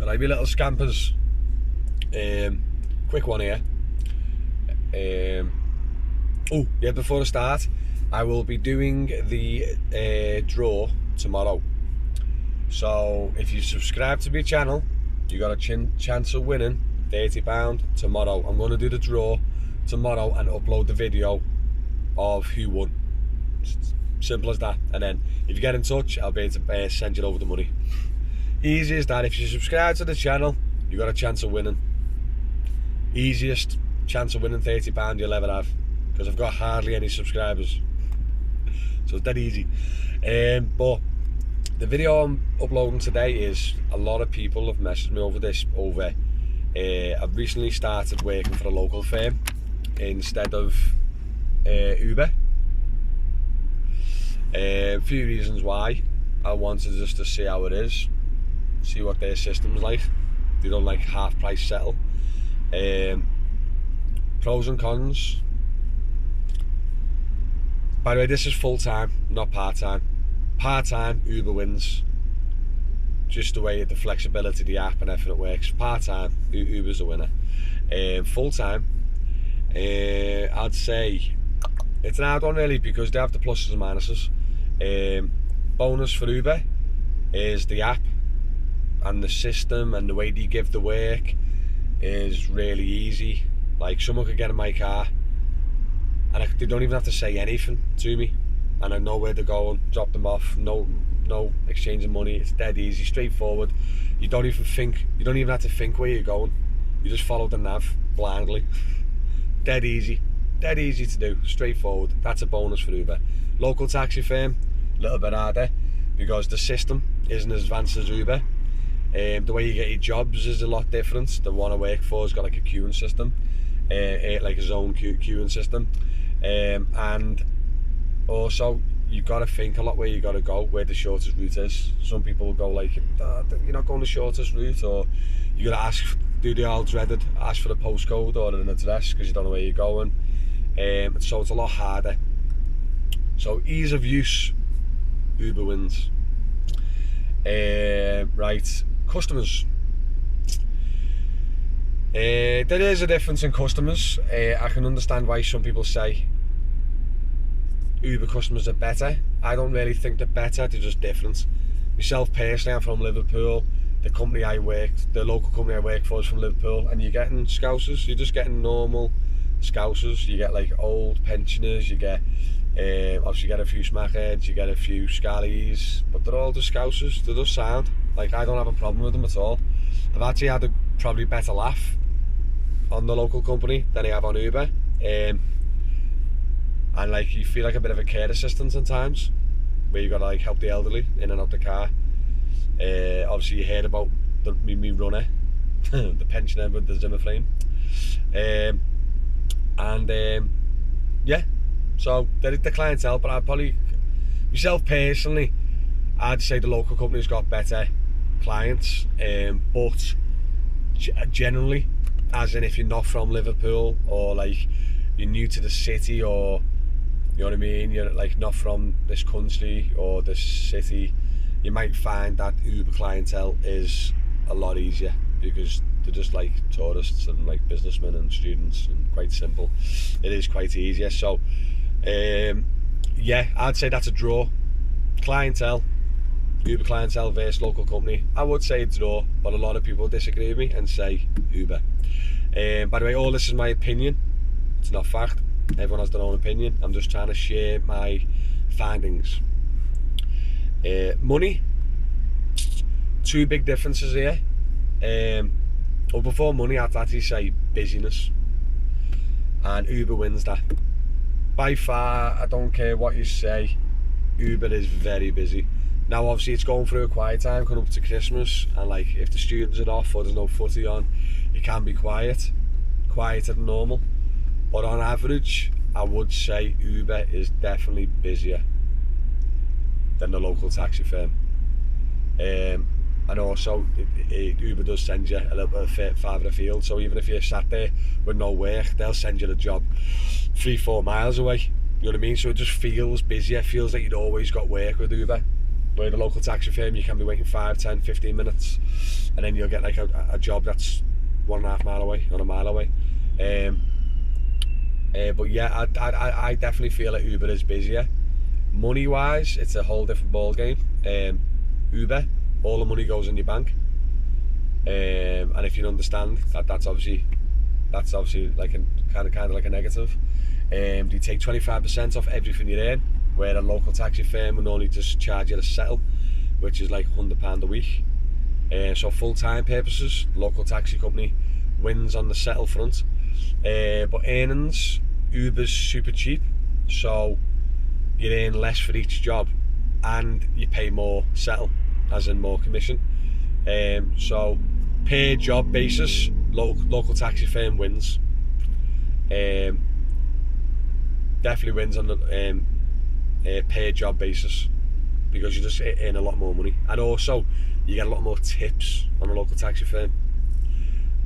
Alright, my little scampers. Quick one here. Oh, yeah, before I start, I will be doing the draw tomorrow. So if you subscribe to my channel, you got a chance of winning £30 tomorrow. I'm going to do the draw tomorrow and upload the video of who won. Simple as that. And then if you get in touch, I'll be able to send you over the money. Easy as that. If you subscribe to the channel, you got a chance of winning. Easiest chance of winning £30 you'll ever have, because I've got hardly any subscribers, so it's that easy. But the video I'm uploading today is, a lot of people have messaged me over this. I've recently started working for a local firm instead of Uber. A few reasons why. I wanted just to see how it is, see what their system's like. They don't like half price settle. Pros and cons. By the way, this is full time, not part time. Part time, Uber wins. Just the way the flexibility of the app and everything works. Part time, Uber's the winner. Full time, I'd say it's an hard one really, because they have the pluses and minuses. Bonus for Uber is the app and the system, and the way they give the work is really easy. Like, someone could get in my car and they don't even have to say anything to me, and I know where they're going, drop them off, no exchanging money. It's dead easy, straightforward. You don't even have to think where you're going. You just follow the nav blindly. Dead easy to do, straightforward. That's a bonus for Uber. Local taxi firm, a little bit harder, because the system isn't as advanced as Uber. The way you get your jobs is a lot different. The one I work for has got like a queuing system, like a zone queuing system, and also you've got to think a lot where you got to go, where the shortest route is. Some people will go like, you're not going the shortest route, or you got to ask, do the old dreaded, ask for the postcode or an address because you don't know where you're going. So it's a lot harder. So ease of use, Uber wins. Right, customers. There is a difference in customers. I can understand why some people say Uber customers are better. I don't really think they're better, they're just different. Myself personally, I'm from Liverpool. The local company I work for is from Liverpool, and you're getting Scousers. You're just getting normal Scousers. You get like old pensioners, you get obviously you get a few smackheads, you get a few scallies, but they're all just Scousers. They're just sound. Like, I don't have a problem with them at all. I've actually had a probably better laugh on the local company than I have on Uber. And like, you feel like a bit of a care assistant sometimes, where you got to like help the elderly in and out the car. Obviously you heard about me runner, the pensioner with the Zimmer frame. Yeah, so they're the clientele, but I'd probably, myself personally, I'd say the local company's got better clients, but generally, as in if you're not from Liverpool, or like you're new to the city, or you know what I mean, you're like not from this country or this city, you might find that Uber clientele is a lot easier, because they're just like tourists and like businessmen and students, and quite simple. It is quite easier. So yeah, I'd say that's a draw. Clientele, Uber clientele versus local company, I would say it's a draw, but a lot of people disagree with me and say Uber. By the way, all this is my opinion, it's not fact. Everyone has their own opinion. I'm just trying to share my findings. Money, two big differences here. Well, before money, I'd actually say busyness, and Uber wins that. By far, I don't care what you say, Uber is very busy. Now obviously it's going through a quiet time coming up to Christmas, and like if the students are off or there's no footy on, it can be quieter than normal. But on average, I would say Uber is definitely busier than the local taxi firm. And also, Uber does send you a little bit farther afield, so even if you're sat there with no work, they'll send you the job 3-4 miles away. You know what I mean? So it just feels busier, feels like you'd always got work with Uber. Where the local taxi firm, you can be waiting 5, 10, 15 minutes, and and then you'll get like a job that's 1.5 mile away or a mile away. But yeah, I definitely feel like Uber is busier. Money wise, it's a whole different ball game. Uber, all the money goes in your bank, and if you understand that, that's obviously like kind of like a negative. They take 25% off everything you earn, where a local taxi firm will only just charge you to settle, which is like £100 a week. So full-time purposes, local taxi company wins on the settle front. But earnings, Uber's super cheap, so you earn less for each job, and you pay more settle, as in more commission. So per job basis, local taxi firm wins. Definitely wins on the per job basis, because you just earn a lot more money, and also you get a lot more tips on a local taxi firm.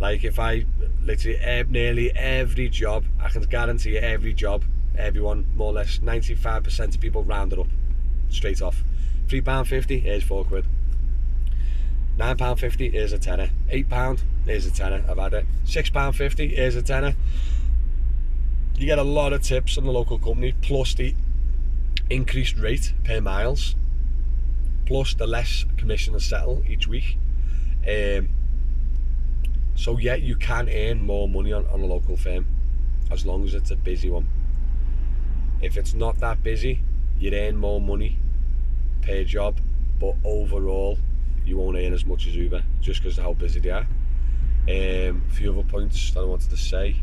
Like if I literally nearly every job, I can guarantee you every job, everyone more or less 95% of people round it up straight off. £3.50, here's £4. £9.50, here's a tenner. £8, here's a tenner, I've had it. £6.50, here's a tenner. You get a lot of tips on the local company, plus the increased rate per miles, plus the less commission to settle each week. So yeah, you can earn more money on a local firm, as long as it's a busy one. If it's not that busy, you earn more money per job, but overall you won't earn as much as Uber, just because of how busy they are. A few other points that I wanted to say.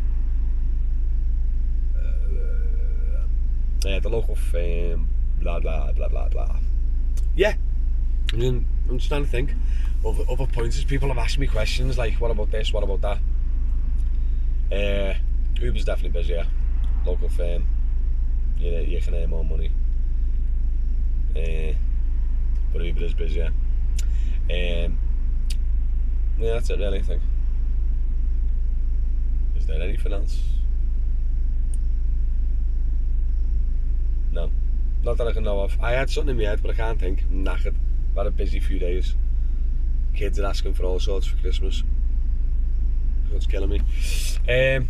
The local firm, blah blah blah blah blah. Yeah, I'm just trying to think of other points. People have asked me questions like, what about this, what about that? Uber's definitely busier. Local firm, you can earn more money, but Uber is busier. Yeah, that's it really, I think. Is there anything else? No, not that I can know of. I had something in my head, but I can't think. I'm knackered. I've had a busy few days. Kids are asking for all sorts for Christmas. It's killing me. To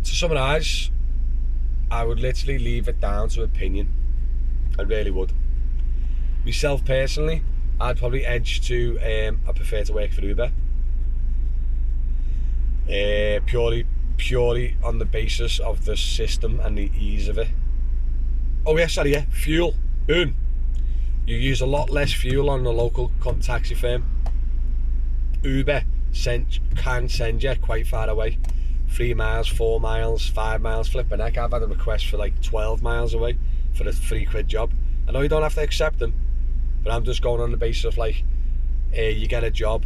summarise, I would literally leave it down to opinion. I really would. Myself personally, I'd probably edge to I prefer to work for Uber. Purely on the basis of the system and the ease of it. Oh yeah, sorry, yeah, fuel. Boom. You use a lot less fuel on the local taxi firm. Uber can send you quite far away. 3 miles, 4 miles, 5 miles, flipping heck. I've had a request for like 12 miles away for a £3 job. I know you don't have to accept them, but I'm just going on the basis of like, you get a job,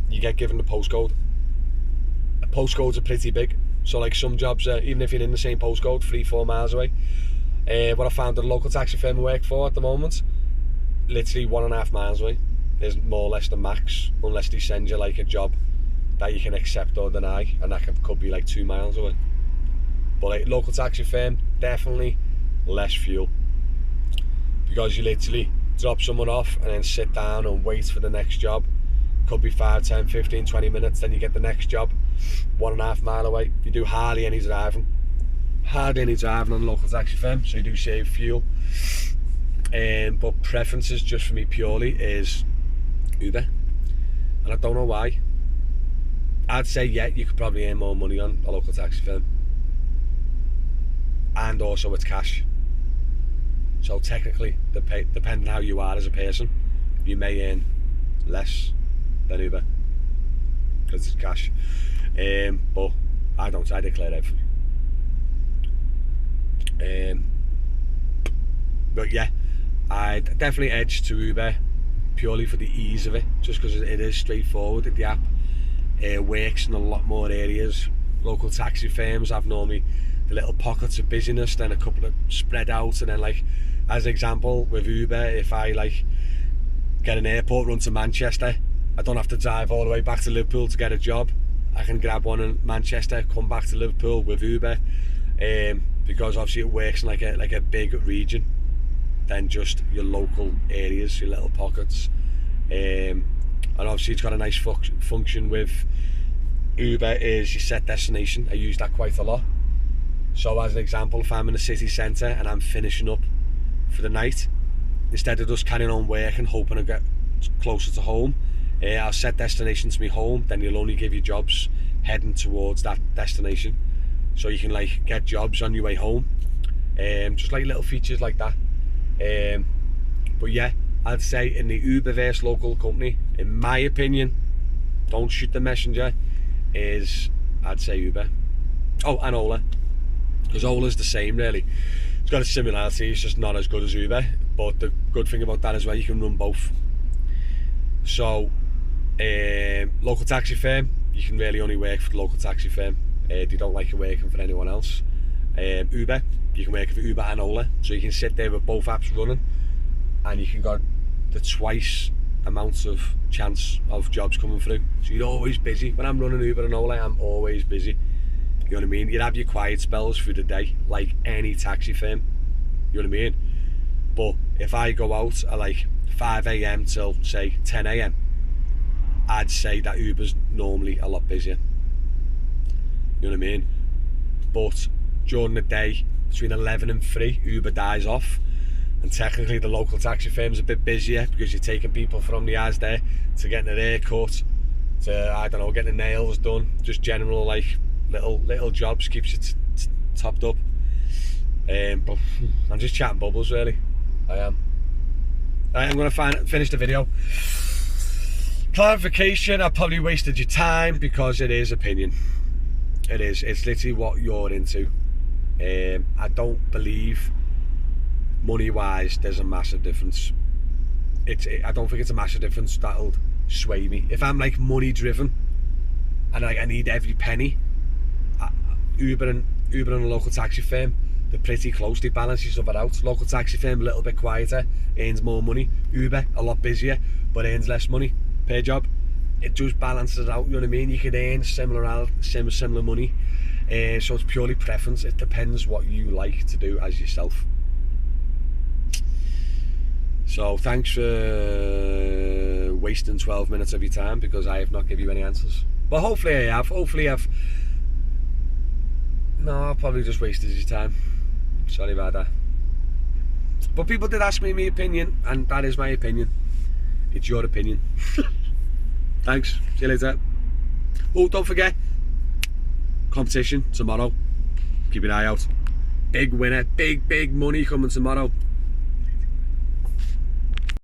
you get given the postcode. Postcodes are pretty big, so like some jobs are, even if you're in the same postcode, 3-4 miles away. What I found at the local taxi firm I work for at the moment, literally 1.5 miles away is more or less the max, unless they send you like a job that you can accept or deny, and that could be like 2 miles away. But like local taxi firm, definitely less fuel, because you literally drop someone off and then sit down and wait for the next job. Could be 5, 10, 15, 20 minutes, then you get the next job 1.5 mile away. You do hardly any driving on the local taxi firm, so you do save fuel. But preferences just for me purely is Uber, and I don't know why. I'd say yeah, you could probably earn more money on a local taxi firm, and also it's cash. So technically, depending how you are as a person, you may earn less than Uber because it's cash. But I don't. I declare everything. But yeah, I'd definitely edge to Uber purely for the ease of it, just because it is straightforward. The app works in a lot more areas. Local taxi firms have normally the little pockets of busyness, then a couple of spread out, and then like as an example with Uber, if I like get an airport run to Manchester, I don't have to drive all the way back to Liverpool to get a job. I can grab one in Manchester, come back to Liverpool with Uber, because obviously it works in like a big region than just your local areas, your little pockets. And obviously it's got a nice function with Uber is your set destination. I use that quite a lot. So as an example, if I'm in the city centre and I'm finishing up for the night, instead of just carrying on working, hoping to get closer to home, I'll set destination to me home. Then you'll only give you jobs heading towards that destination, so you can like get jobs on your way home. Just like little features like that. But yeah, I'd say in the Uberverse local company, in my opinion, don't shoot the messenger, is I'd say Uber. Oh, and Ola, because Ola's the same really. It's got a similarity, it's just not as good as Uber. But the good thing about that as well, you can run both. So, local taxi firm, you can really only work for the local taxi firm. They don't like you working for anyone else. Uber, you can work for Uber and Ola, so you can sit there with both apps running, and you can got the twice amounts of chance of jobs coming through. So you're always busy. When I'm running Uber and Ola, I'm always busy. You know what I mean? You'd have your quiet spells through the day, like any taxi firm. You know what I mean? But if I go out at like 5 AM till say 10 AM, I'd say that Uber's normally a lot busier. You know what I mean? But during the day, between 11 and 3, Uber dies off. And technically the local taxi firm's a bit busier because you're taking people from the house there to getting their hair cut, to, I don't know, getting the nails done, just general like little jobs, keeps you topped up. But I'm just chatting bubbles really. I am. I'm going to finish the video. Clarification, I probably wasted your time because it is opinion. It is. It's literally what you're into. I don't believe money-wise there's a massive difference. I don't think it's a massive difference that'll sway me. If I'm like money-driven and I need every penny, Uber and a local taxi firm, they're pretty close, they balance each other out. Local taxi firm a little bit quieter, earns more money. Uber a lot busier, but earns less money per job. It just balances out, you know what I mean? You could earn similar money. So it's purely preference. It depends what you like to do as yourself. So thanks for wasting 12 minutes of your time because I have not given you any answers. But hopefully I have. No, I probably just wasted your time. Sorry about that. But people did ask me my opinion, and that is my opinion. It's your opinion. Thanks. See you later. Oh, don't forget, competition tomorrow. Keep an eye out. Big winner, big money coming tomorrow.